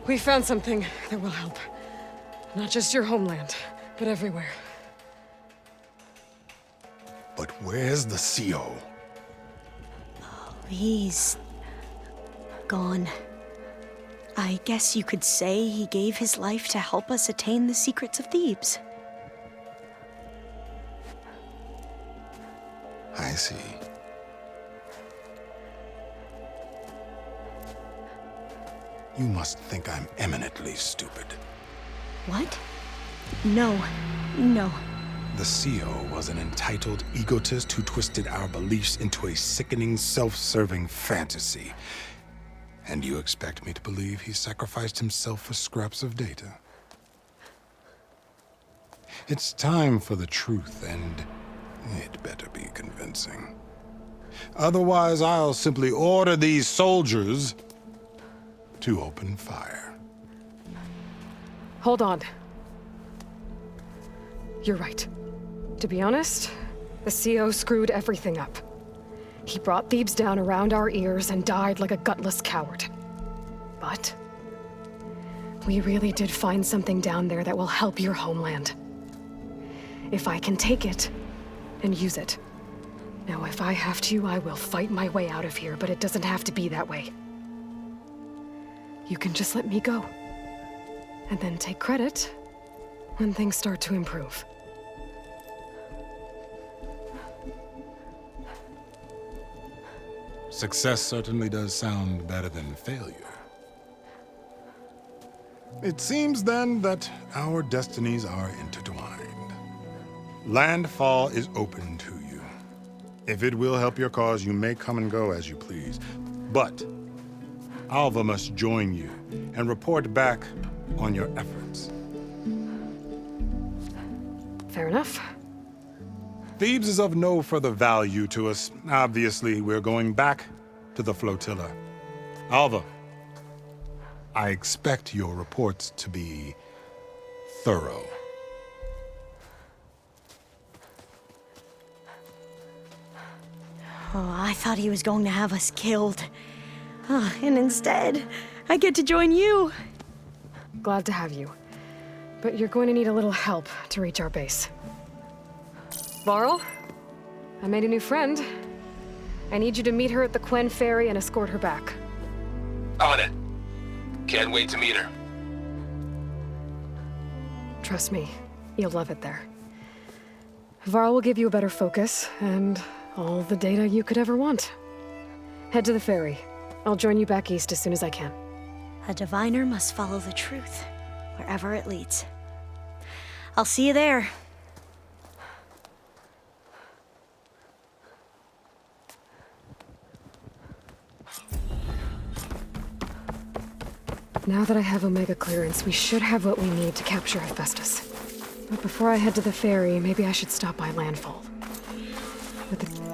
We found something that will help. Not just your homeland, but everywhere. But where's the CO? He's gone. I guess you could say he gave his life to help us attain the secrets of Thebes. I see. You must think I'm eminently stupid. What? No. The CO was an entitled egotist who twisted our beliefs into a sickening, self-serving fantasy. And you expect me to believe he sacrificed himself for scraps of data? It's time for the truth, and it better be convincing. Otherwise, I'll simply order these soldiers to open fire. Hold on. You're right. To be honest, the CO screwed everything up. He brought Thebes down around our ears and died like a gutless coward. But we really did find something down there that will help your homeland. If I can take it and use it. Now, if I have to, I will fight my way out of here, but it doesn't have to be that way. You can just let me go. And then take credit when things start to improve. Success certainly does sound better than failure. It seems then that our destinies are intertwined. Landfall is open to you. If it will help your cause, you may come and go as you please. But Alva must join you and report back on your efforts. Fair enough. Thebes is of no further value to us. Obviously, we're going back to the flotilla. Alva, I expect your reports to be thorough. Oh, I thought he was going to have us killed. And instead, I get to join you. Glad to have you. But you're going to need a little help to reach our base. Varl, I made a new friend. I need you to meet her at the Quen Ferry and escort her back. On it. Can't wait to meet her. Trust me, you'll love it there. Varl will give you a better focus, and all the data you could ever want. Head to the ferry. I'll join you back east as soon as I can. A diviner must follow the truth, wherever it leads. I'll see you there. Now that I have Omega clearance, we should have what we need to capture Hephaestus. But before I head to the ferry, maybe I should stop by Landfall. With the...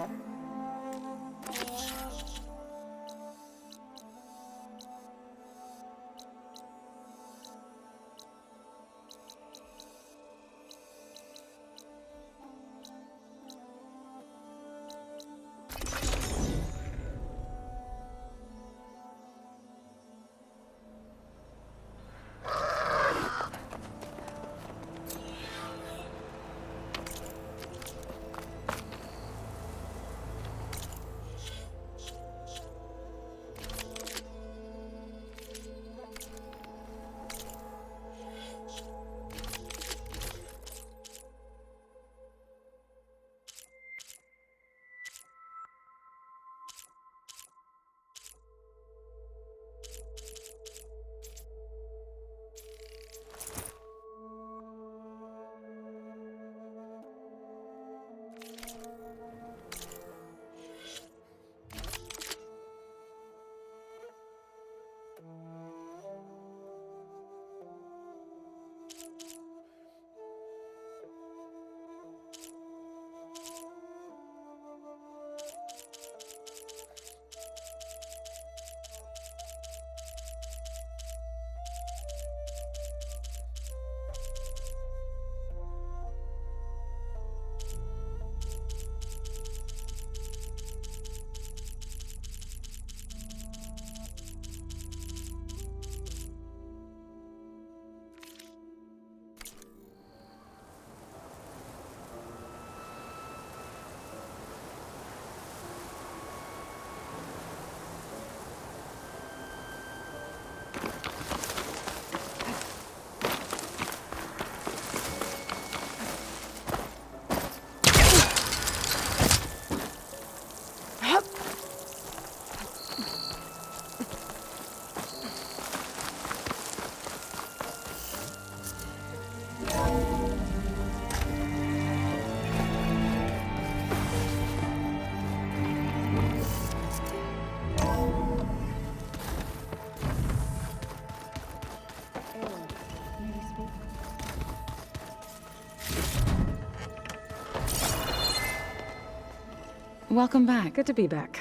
Welcome back. Good to be back.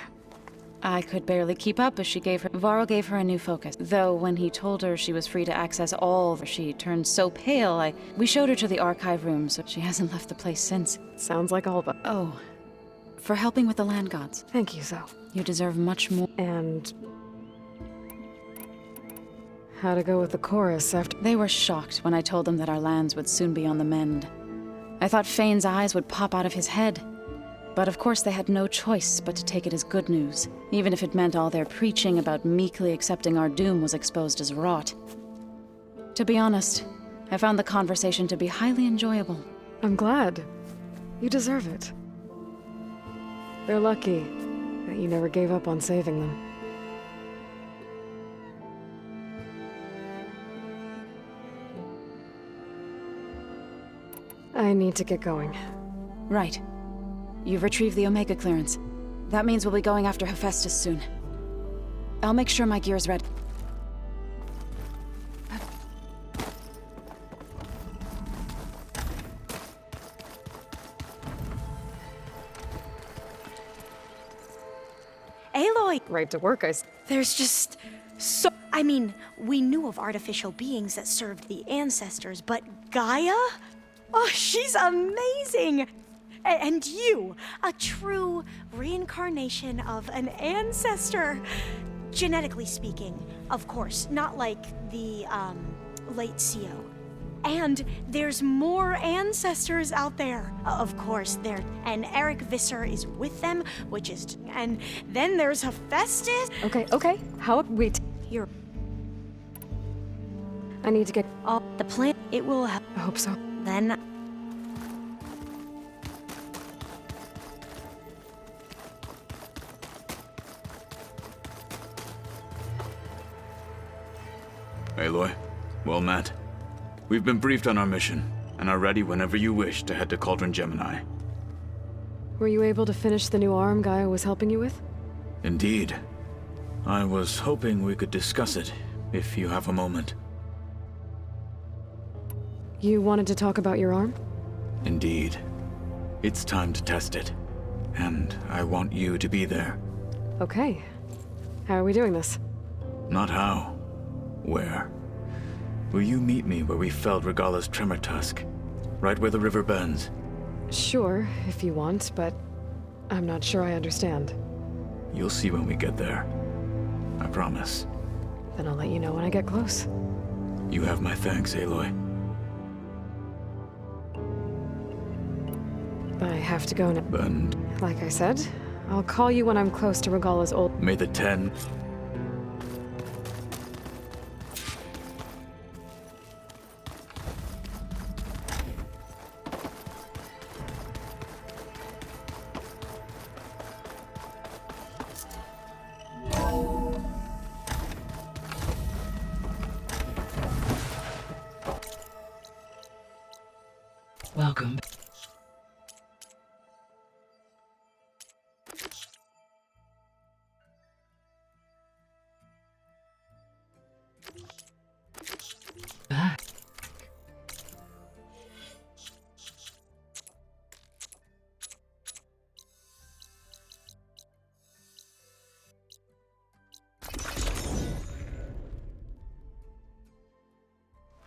I could barely keep up as Varl gave her a new focus. Though when he told her she was free to access all, she turned so pale, we showed her to the archive room, so she hasn't left the place since. Sounds like Alba. Oh, for helping with the land gods. Thank you, Zoe. You deserve much more. And how to go with the chorus after... They were shocked when I told them that our lands would soon be on the mend. I thought Fane's eyes would pop out of his head. But of course they had no choice but to take it as good news, even if it meant all their preaching about meekly accepting our doom was exposed as rot. To be honest, I found the conversation to be highly enjoyable. I'm glad. You deserve it. They're lucky that you never gave up on saving them. I need to get going. Right. You've retrieved the Omega clearance. That means we'll be going after Hephaestus soon. I'll make sure my gear's ready. Aloy! Right to work, There's just so... I mean, we knew of artificial beings that served the ancestors, but Gaia? Oh, she's amazing! And you, a true reincarnation of an ancestor. Genetically speaking, of course, not like the, late CO. And there's more ancestors out there. Of course, and Eric Visser is with them, which is... And then there's Hephaestus. Okay. Wait. Here. I need to get... The plan, it will help. I hope so. Then... Aloy, well met. We've been briefed on our mission, and are ready whenever you wish to head to Cauldron Gemini. Were you able to finish the new arm Gaia was helping you with? Indeed. I was hoping we could discuss it, if you have a moment. You wanted to talk about your arm? Indeed. It's time to test it, and I want you to be there. Okay. How are we doing this? Not how. Where? Will you meet me where we felled Regalla's tremor tusk? Right where the river bends? Sure, if you want, but I'm not sure I understand. You'll see when we get there. I promise. Then I'll let you know when I get close. You have my thanks, Aloy. I have to go now. And Like I said, I'll call you when I'm close to Regalla's old... may the 10... Welcome. Back.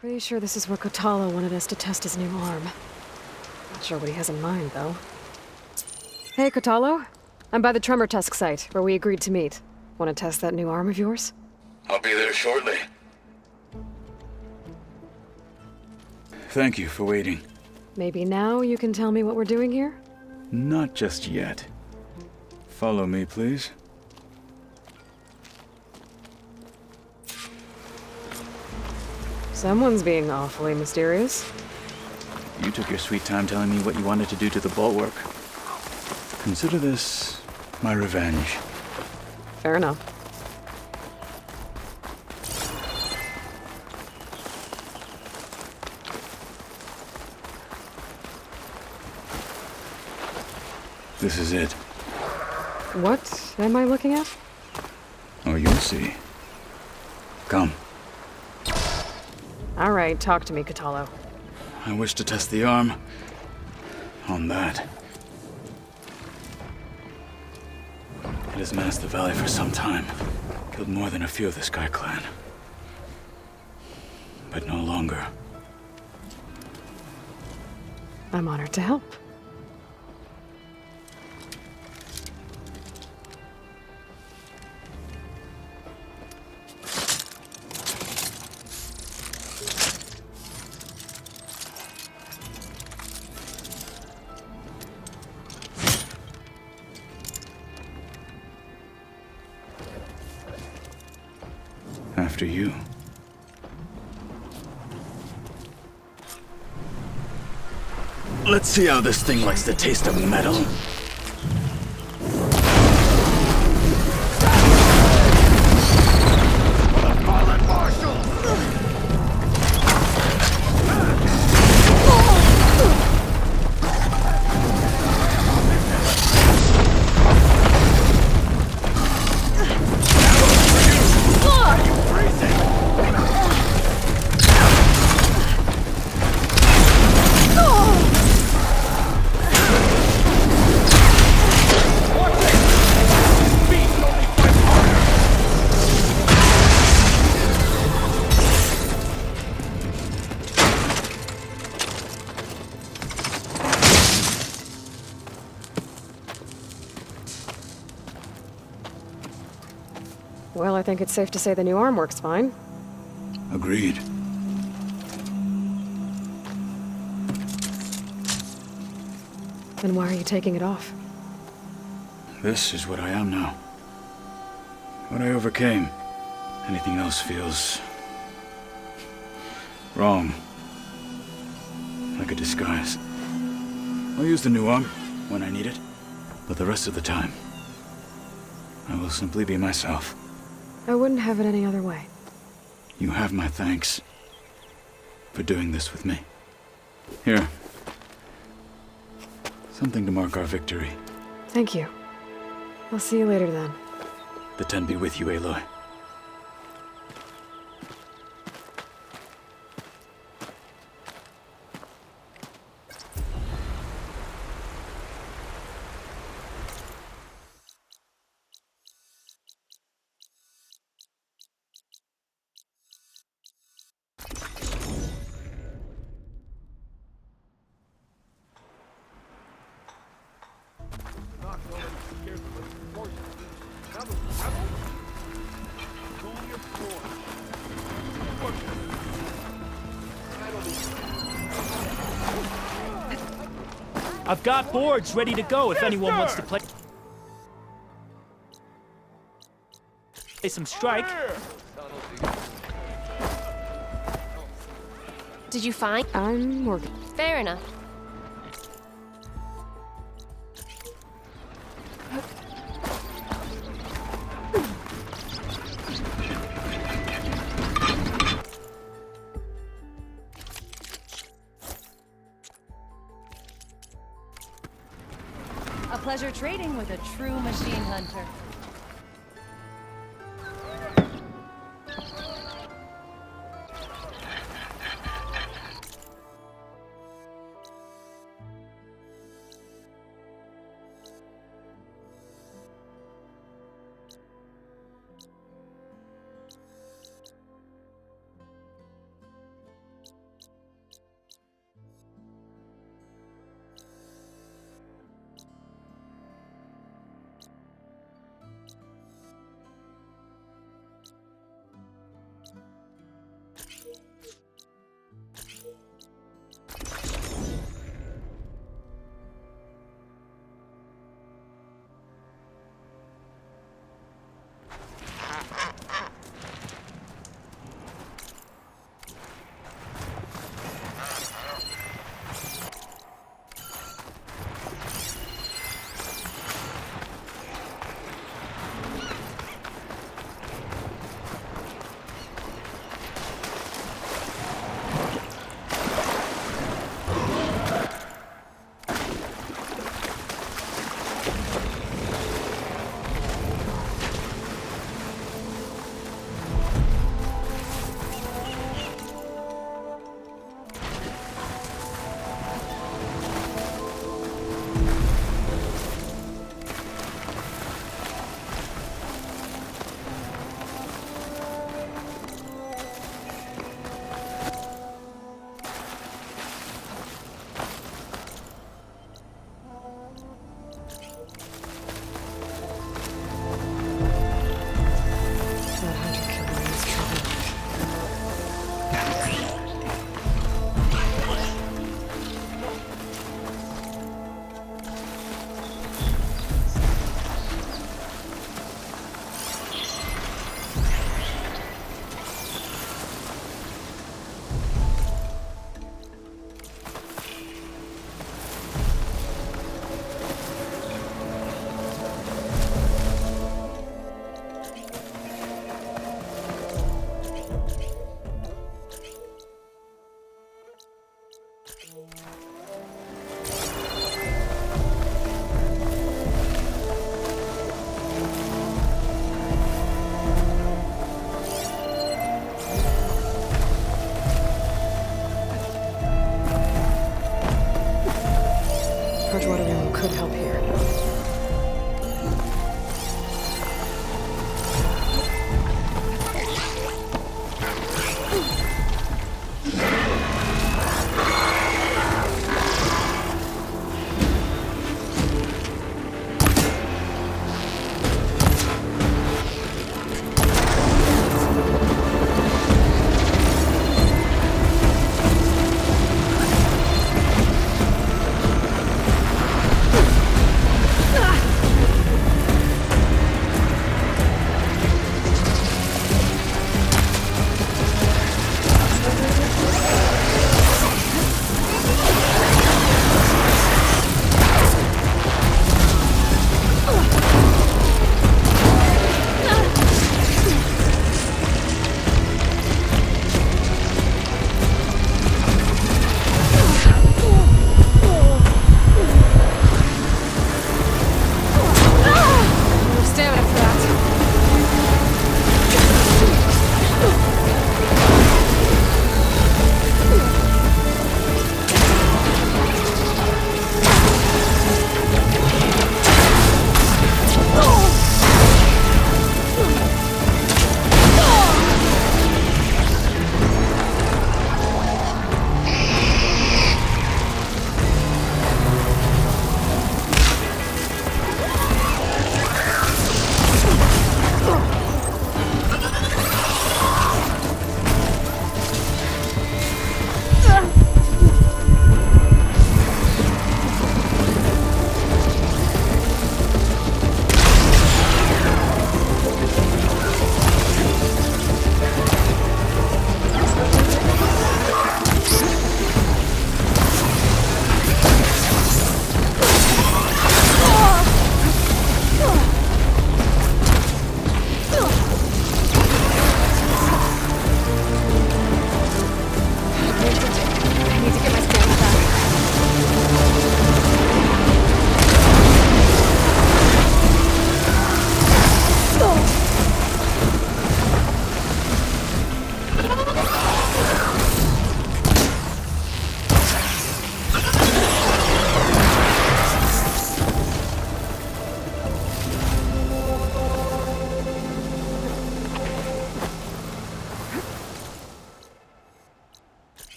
Pretty sure this is where Kotalo wanted us to test his new arm. Not sure what he has in mind, though. Hey, Kotalo. I'm by the Tremor Tusk site, where we agreed to meet. Want to test that new arm of yours? I'll be there shortly. Thank you for waiting. Maybe now you can tell me what we're doing here? Not just yet. Follow me, please. Someone's being awfully mysterious. You took your sweet time telling me what you wanted to do to the bulwark. Consider this my revenge. Fair enough. This is it. What am I looking at? Oh, you'll see. Come. All right, talk to me, Kotalo. I wish to test the arm on that. It has menaced the valley for some time. Killed more than a few of the Sky Clan. But no longer. I'm honored to help. After you. Let's see how this thing likes the taste of metal. Well, I think it's safe to say the new arm works fine. Agreed. Then why are you taking it off? This is what I am now. What I overcame. Anything else feels... wrong. Like a disguise. I'll use the new arm when I need it, but the rest of the time, I will simply be myself. I wouldn't have it any other way. You have my thanks for doing this with me. Here. Something to mark our victory. Thank you. I'll see you later then. The Ten be with you, Aloy. I've got boards ready to go if anyone wants to play some strike. Did you find? I'm working. Fair enough. A pleasure trading with a true machine hunter. Bridgewater ammo could help here.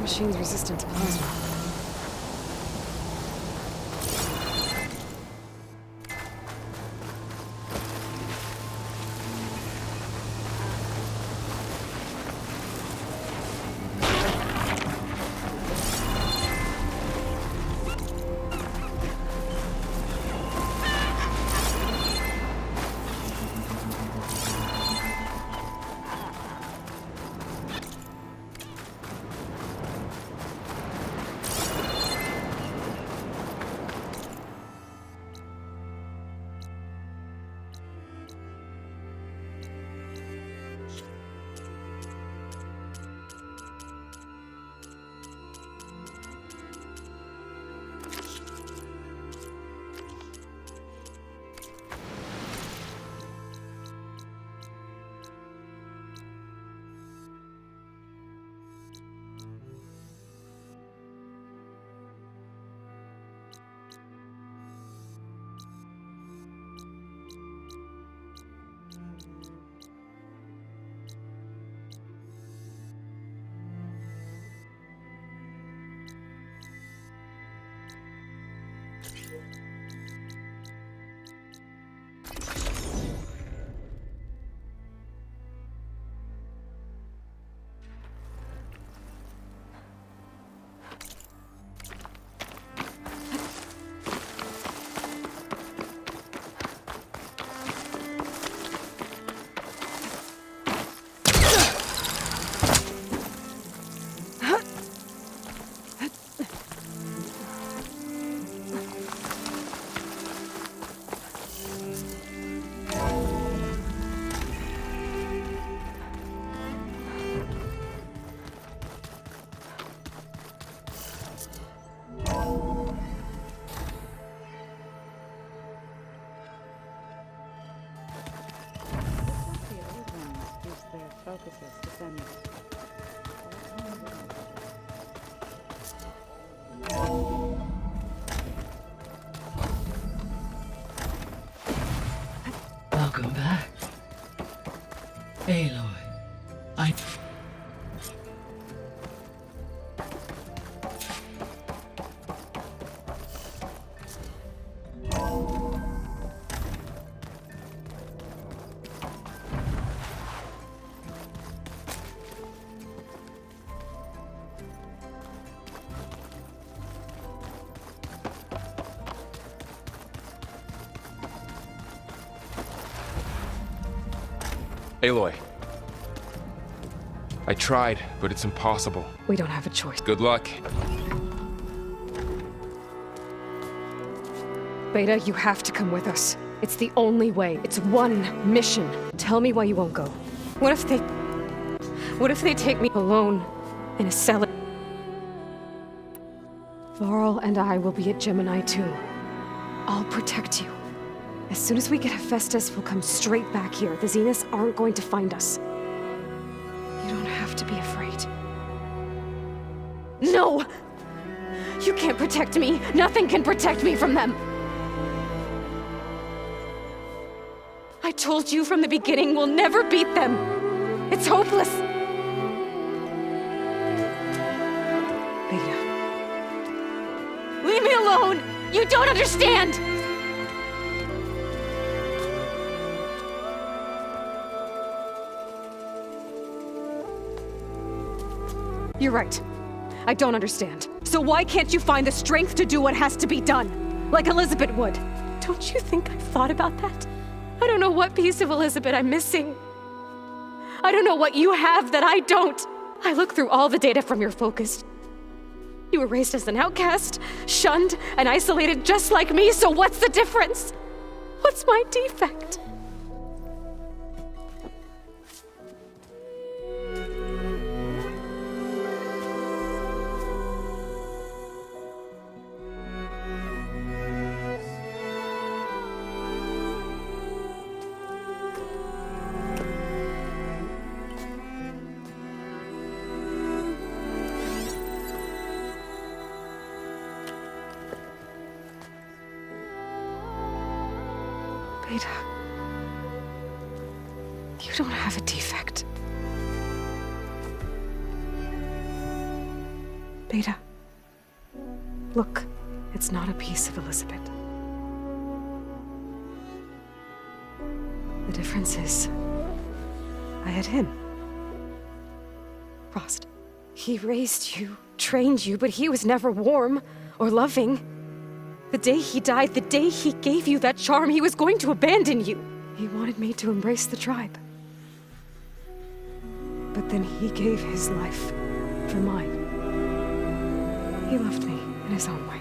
machine's resistant to plasma. Welcome back. Aloy. Aloy. I tried, but it's impossible. We don't have a choice. Good luck. Beta, you have to come with us. It's the only way. It's one mission. Tell me why you won't go. What if they take me alone in a cell? Varl and I will be at Gemini too. I'll protect you. As soon as we get Hephaestus, we'll come straight back here. The Zeniths aren't going to find us. You don't have to be afraid. No! You can't protect me. Nothing can protect me from them. I told you from the beginning we'll never beat them. It's hopeless. Beta. Leave me alone! You don't understand! You're right. I don't understand. So why can't you find the strength to do what has to be done? Like Elizabeth would. Don't you think I've thought about that? I don't know what piece of Elizabeth I'm missing. I don't know what you have that I don't. I look through all the data from your focus. You were raised as an outcast, shunned, and isolated just like me, so what's the difference? What's my defect? Beta, you don't have a defect. Beta. Look, it's not a piece of Elizabeth. The difference is, I had him. Frost. He raised you, trained you, but he was never warm or loving. The day he died, the day he gave you that charm, he was going to abandon you. He wanted me to embrace the tribe. But then he gave his life for mine. He loved me in his own way.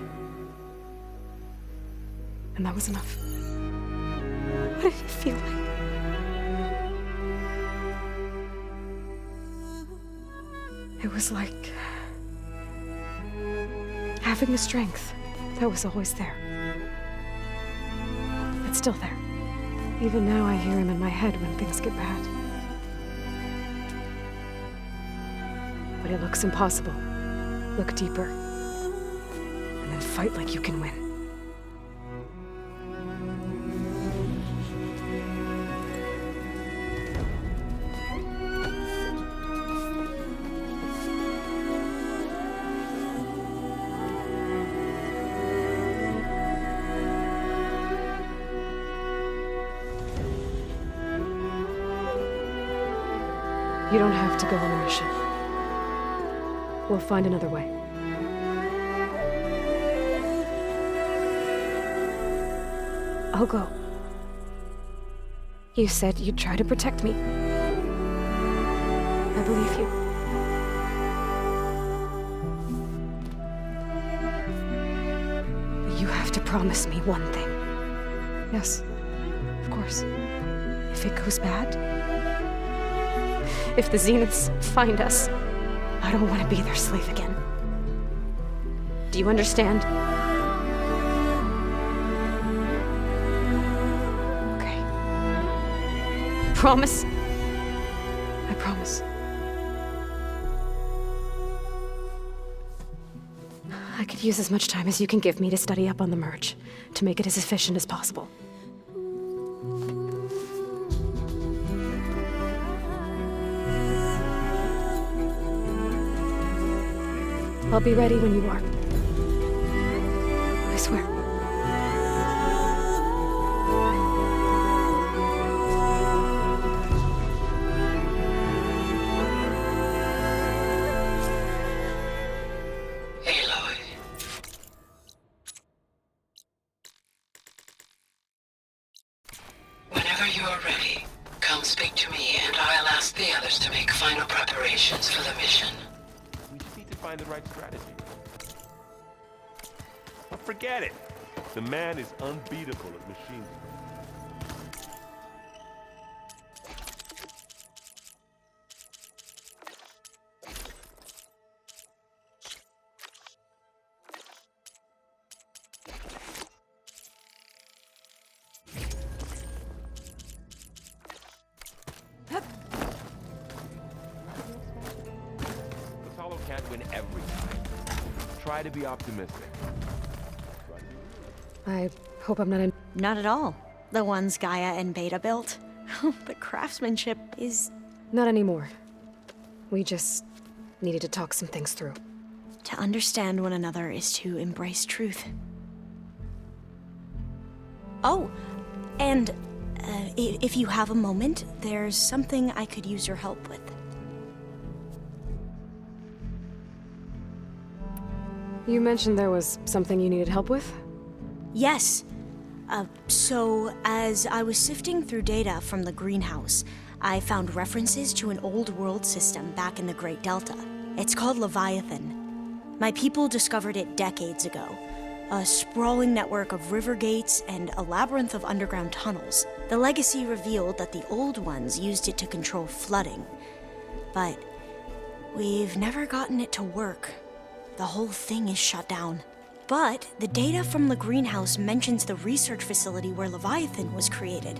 And that was enough. What did it feel like? It was like having the strength that was always there. It's still there. Even now I hear him in my head when things get bad. But it looks impossible. Look deeper. And then fight like you can win. You don't have to go on the mission. We'll find another way. I'll go. You said you'd try to protect me. I believe you. But you have to promise me one thing. Yes, of course. If it goes bad, if the Zeniths find us, I don't want to be their slave again. Do you understand? Okay. Promise? I promise. I could use as much time as you can give me to study up on the merge, to make it as efficient as possible. I'll be ready when you are. I swear. Aloy. Whenever you are ready, come speak to me and I'll ask the others to make final preparations for the mission. We just need to find the right strategy. But forget it. The man is unbeatable at machine gun. Apollo can't win every time. Try to be optimistic. I hope I'm not in. Not at all. The ones Gaia and Beta built. But craftsmanship is... Not anymore. We just needed to talk some things through. To understand one another is to embrace truth. Oh, and if you have a moment, there's something I could use your help with. You mentioned there was something you needed help with? Yes. So, as I was sifting through data from the greenhouse, I found references to an old world system back in the Great Delta. It's called Leviathan. My people discovered it decades ago. A sprawling network of river gates and a labyrinth of underground tunnels. The legacy revealed that the old ones used it to control flooding. But we've never gotten it to work. The whole thing is shut down. But the data from the greenhouse mentions the research facility where Leviathan was created.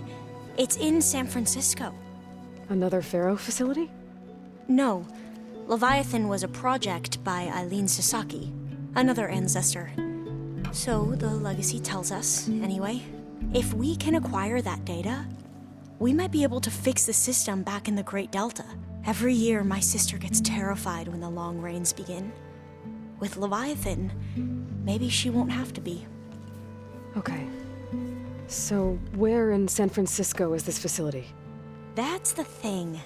It's in San Francisco. Another Pharaoh facility? No. Leviathan was a project by Eileen Sasaki, another ancestor. So the legacy tells us, anyway. If we can acquire that data, we might be able to fix the system back in the Great Delta. Every year, my sister gets terrified when the long rains begin. With Leviathan, maybe she won't have to be. Okay. So, where in San Francisco is this facility? That's the thing.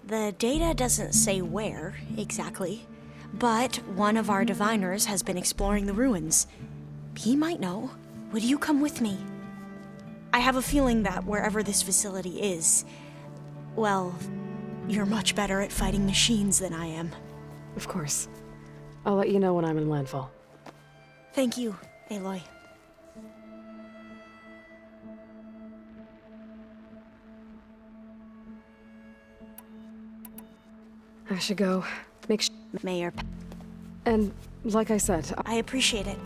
The data doesn't say where, exactly. But one of our diviners has been exploring the ruins. He might know. Would you come with me? I have a feeling that wherever this facility is, well, you're much better at fighting machines than I am. Of course. I'll let you know when I'm in landfall. Thank you, Aloy. I should go. Mayor. And, like I said, I appreciate it.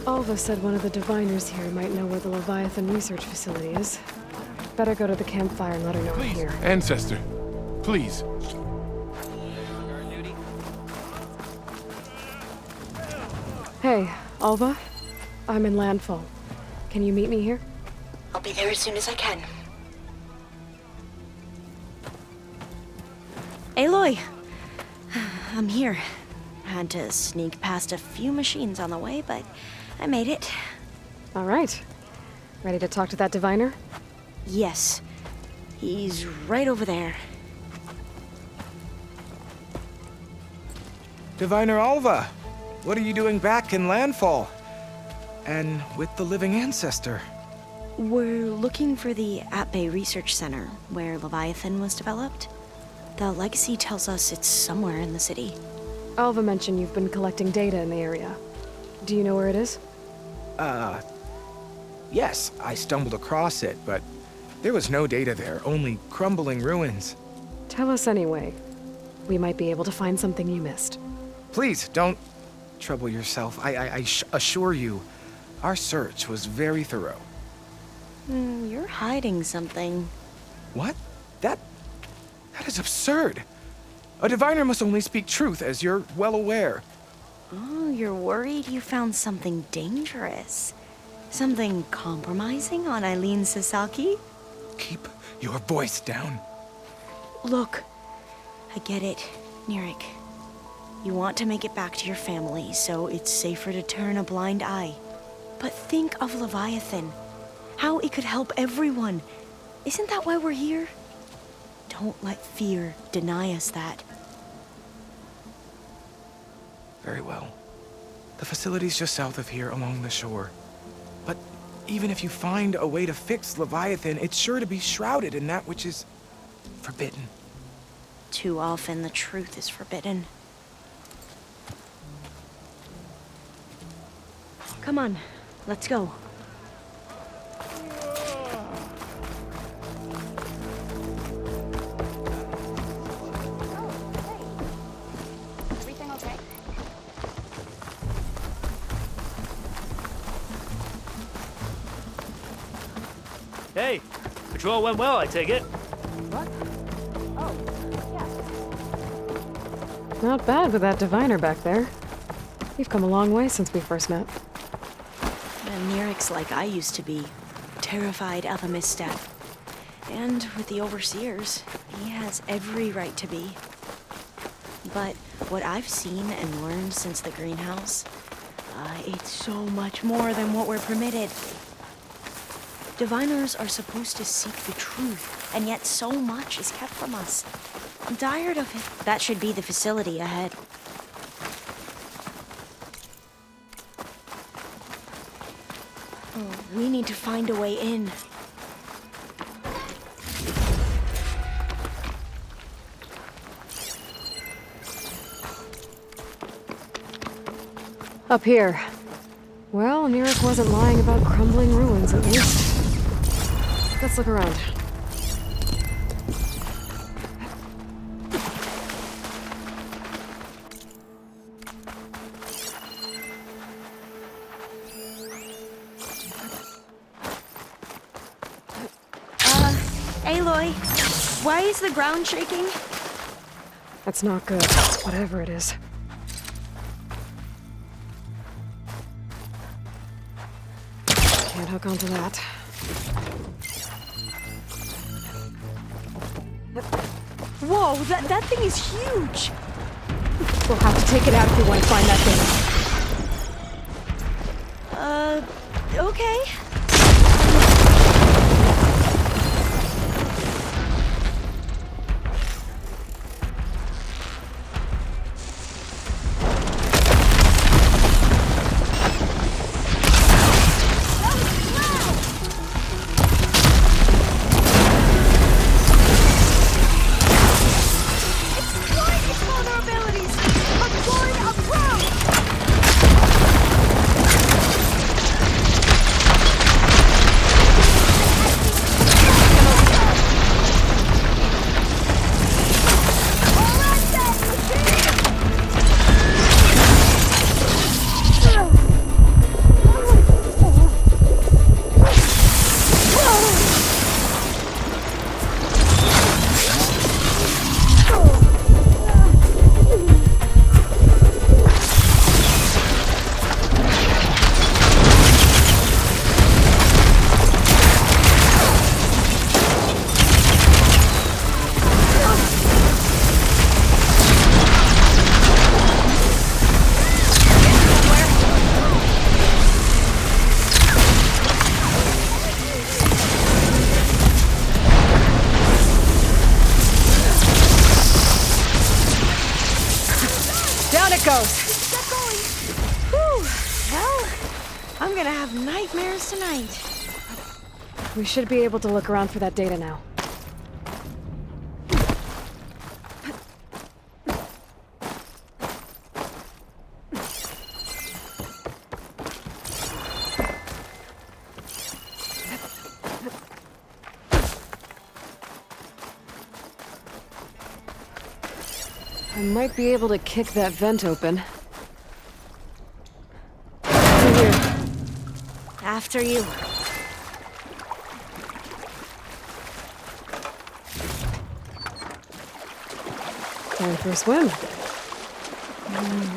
Alva said one of the diviners here might know where the Leviathan research facility is. Better go to the campfire and let her know I'm here. Ancestor, please. Hey, Alva. I'm in landfall. Can you meet me here? I'll be there as soon as I can. Aloy! I'm here. Had to sneak past a few machines on the way, but I made it. All right. Ready to talk to that diviner? Yes. He's right over there. Diviner Alva, what are you doing back in Landfall? And with the living ancestor? We're looking for the At-Bay Research Center, where Leviathan was developed. The legacy tells us it's somewhere in the city. Alva mentioned you've been collecting data in the area. Do you know where it is? Yes, I stumbled across it, but there was no data there, only crumbling ruins. Tell us anyway. We might be able to find something you missed. Please, don't trouble yourself. I assure you, our search was very thorough. You're hiding something. What? That is absurd. A diviner must only speak truth, as you're well aware. Oh, you're worried you found something dangerous? Something compromising on Eileen Sasaki? Keep your voice down. Look, I get it, Nirik. You want to make it back to your family, so it's safer to turn a blind eye. But think of Leviathan. How it could help everyone. Isn't that why we're here? Don't let fear deny us that. Very well. The facility's just south of here along the shore. But even if you find a way to fix Leviathan, it's sure to be shrouded in that which is forbidden. Too often the truth is forbidden. Come on, let's go. Hey, patrol went well, I take it. What? Oh, yeah. Not bad with that diviner back there. You've come a long way since we first met. And Nirik's like I used to be, terrified of a misstep. And with the Overseers, he has every right to be. But what I've seen and learned since the greenhouse, it's so much more than what we're permitted. Diviners are supposed to seek the truth, and yet so much is kept from us. I'm tired of it. That should be the facility ahead. We need to find a way in. Up here. Well, Nirik wasn't lying about crumbling ruins, at least. Let's look around. Aloy, why is the ground shaking? That's not good, whatever it is. Can't hook onto that. Whoa, that thing is huge! We'll have to take it out if we want to find that thing. Okay. We should be able to look around for that data now. I might be able to kick that vent open. Through here. After you. Time for a swim.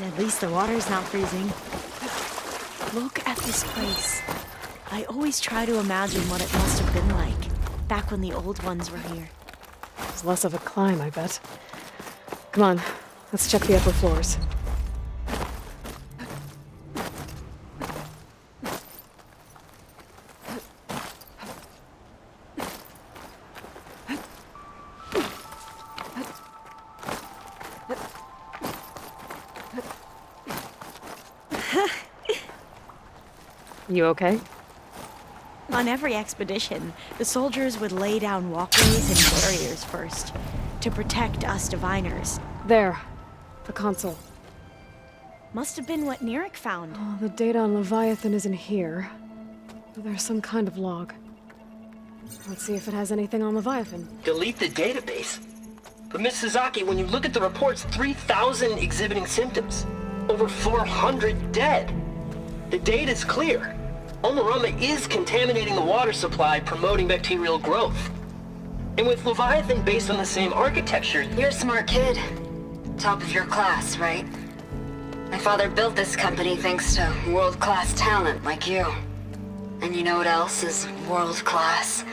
At least the water's not freezing. Look at this place. I always try to imagine what it must have been like back when the old ones were here. It's less of a climb, I bet. Come on, let's check the upper floors. You okay? On every expedition, the soldiers would lay down walkways and barriers first, to protect us diviners. There. The console. Must have been what Neric found. Oh, the data on Leviathan isn't here. But there's some kind of log. Let's see if it has anything on Leviathan. Delete the database? But Miss Sasaki, when you look at the reports, 3,000 exhibiting symptoms. Over 400 dead. The data's clear. Omarama is contaminating the water supply, promoting bacterial growth. And with Leviathan based on the same architecture... You're a smart kid. Top of your class, right? My father built this company thanks to world-class talent like you. And you know what else is world-class?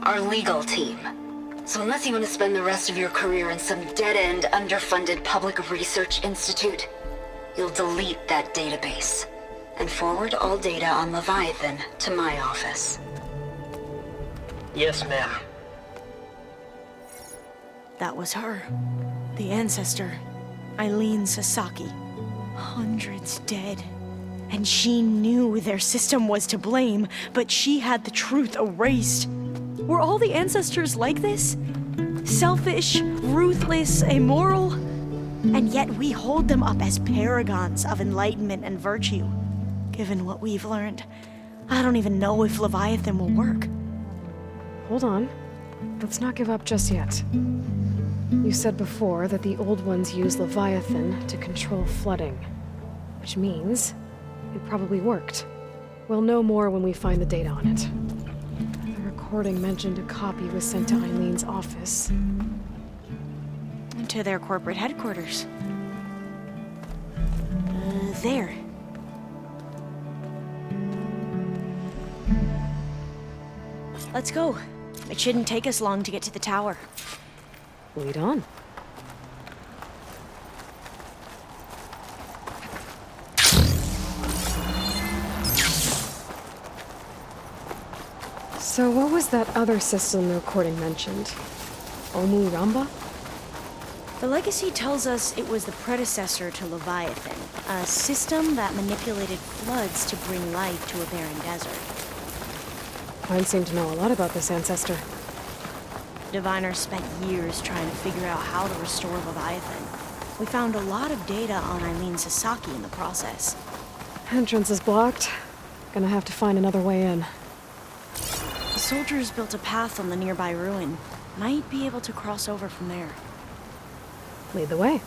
Our legal team. So unless you want to spend the rest of your career in some dead-end, underfunded public research institute, you'll delete that database and forward all data on Leviathan to my office. Yes, ma'am. That was her. The ancestor. Eileen Sasaki. Hundreds dead. And she knew their system was to blame, but she had the truth erased. Were all the ancestors like this? Selfish, ruthless, immoral? And yet we hold them up as paragons of enlightenment and virtue. Given what we've learned, I don't even know if Leviathan will work. Hold on. Let's not give up just yet. You said before that the old ones use Leviathan to control flooding. Which means it probably worked. We'll know more when we find the data on it. The recording mentioned a copy was sent to Eileen's office. To their corporate headquarters. There. Let's go. It shouldn't take us long to get to the tower. Lead on. So what was that other system the recording mentioned? Omu Ramba? The legacy tells us it was the predecessor to Leviathan, a system that manipulated floods to bring life to a barren desert. Mine seem to know a lot about this ancestor. Diviners spent years trying to figure out how to restore Leviathan. We found a lot of data on Eileen Sasaki in the process. Entrance is blocked. Gonna have to find another way in. The soldiers built a path on the nearby ruin. Might be able to cross over from there. Lead the way.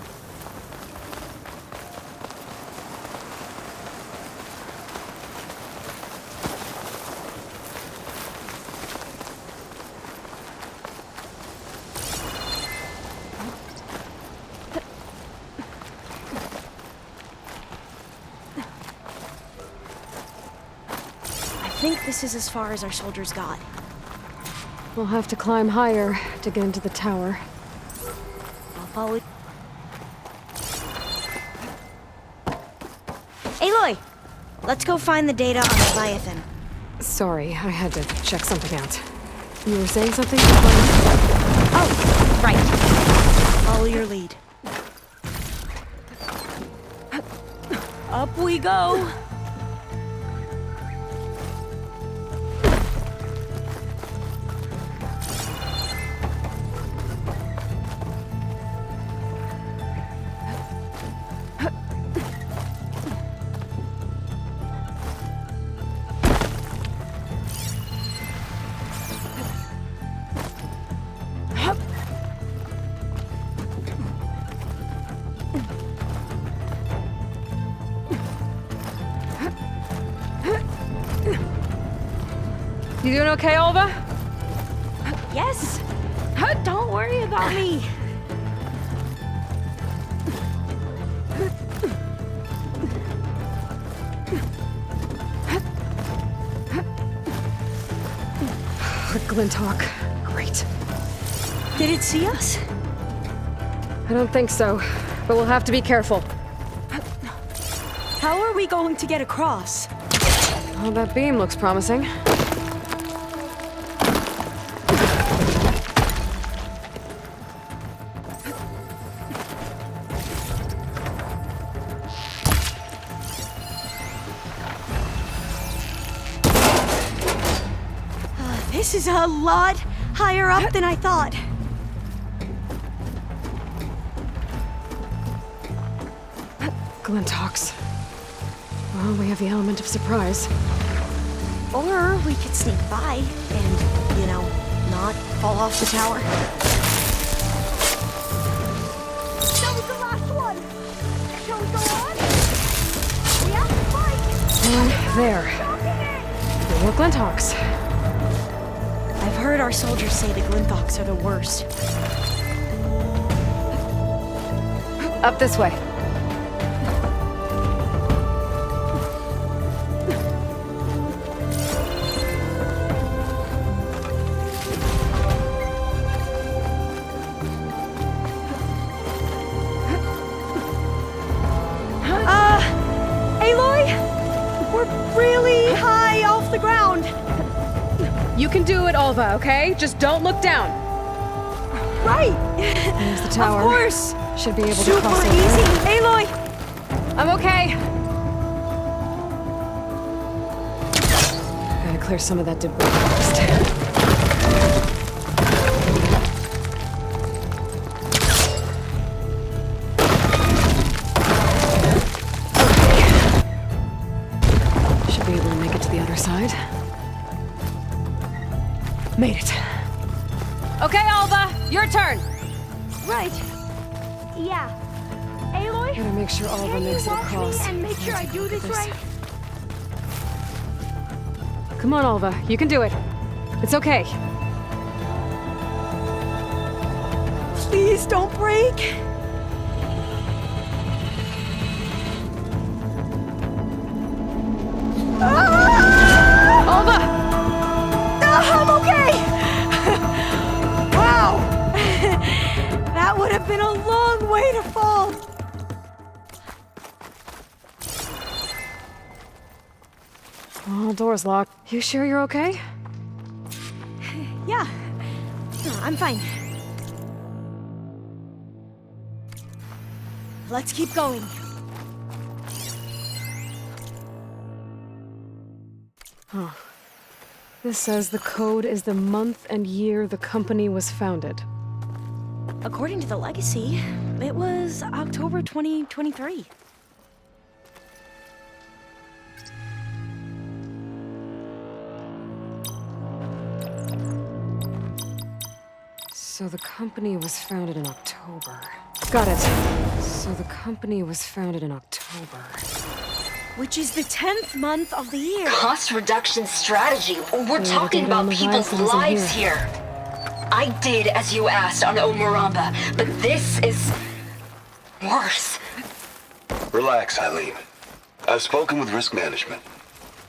I think this is as far as our soldiers got. We'll have to climb higher to get into the tower. I'll follow. Aloy! Let's go find the data on Leviathan. Sorry, I had to check something out. You were saying something? Oh, right. Follow your lead. Up we go! You doing okay, Alva? Yes! Don't worry about me! Glinthawk. Great. Did it see us? I don't think so, but we'll have to be careful. How are we going to get across? Oh, that beam looks promising. This is a lot higher up than I thought. Glinthawks. Well, we have the element of surprise. Or we could sneak by and, you know, not fall off the tower. That was the last one! Shall we go on? We have to fight! And there. More Glinthawks. I've heard our soldiers say the Glinthawks are the worst. Up this way. Aloy? We're really high off the ground. You can do it, Alva, okay? Just don't look down. Right. There's the tower. Of course. Should be able to Super cross over. easy. Aloy! I'm okay. Gotta clear some of that debris first. Should be able to make it to the other side. Made it. Okay, Alva, your turn. Right. Yeah. Aloy? Gotta make sure Alva Can makes you it watch across. me and make sure I do this right? Come on, Alva, you can do it. It's okay. Please don't break. Alva! I'm okay! Wow! That would have been a long way to fall. Oh, door's locked. You sure you're okay? Yeah. No, I'm fine. Let's keep going. Huh. This says the code is the month and year the company was founded. According to the legacy, it was October 2023. So the company was founded in October. Got it. So the company was founded in October. Which is the 10th month of the year. Cost reduction strategy. We're Yeah, talking the data on about the people's Leviathan isn't lives here. I did as you asked on Omuramba, but this is worse. Relax, Eileen. I've spoken with risk management.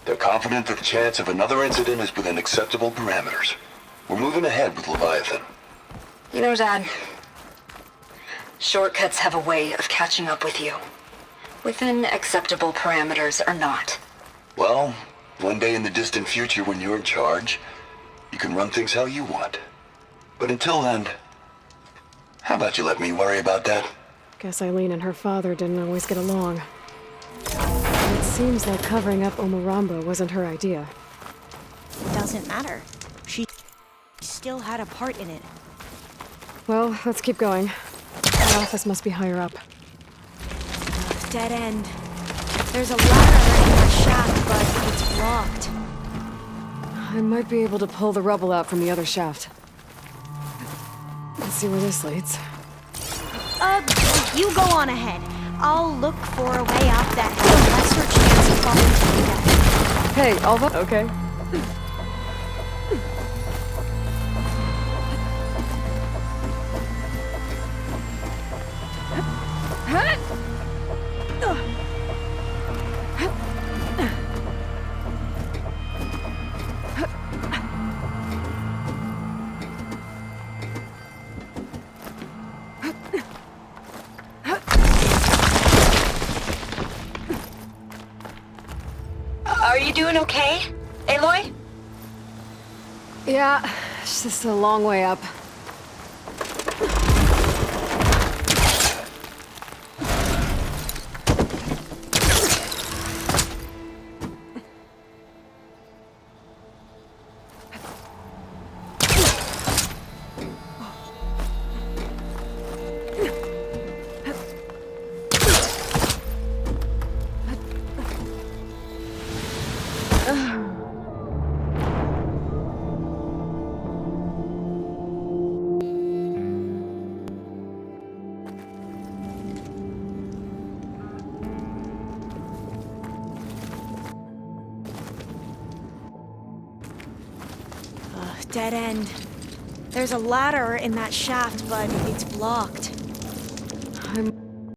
They're confident that the chance of another incident is within acceptable parameters. We're moving ahead with Leviathan. You know, Dad, shortcuts have a way of catching up with you. Within acceptable parameters or not. Well, one day in the distant future when you're in charge, you can run things how you want. But until then, how about you let me worry about that? Guess Eileen and her father didn't always get along. It seems like covering up Omuramba wasn't her idea. Doesn't matter. She still had a part in it. Well, let's keep going. The office must be higher up. Dead end. There's a ladder in the shaft, but it's blocked. I might be able to pull the rubble out from the other shaft. Let's see where this leads. You go on ahead. I'll look for a way up that has a lesser chance of falling through that. Hey, Alva. Okay. Are you doing okay, Aloy? Yeah, it's just a long way up. Dead end. There's a ladder in that shaft, but it's blocked.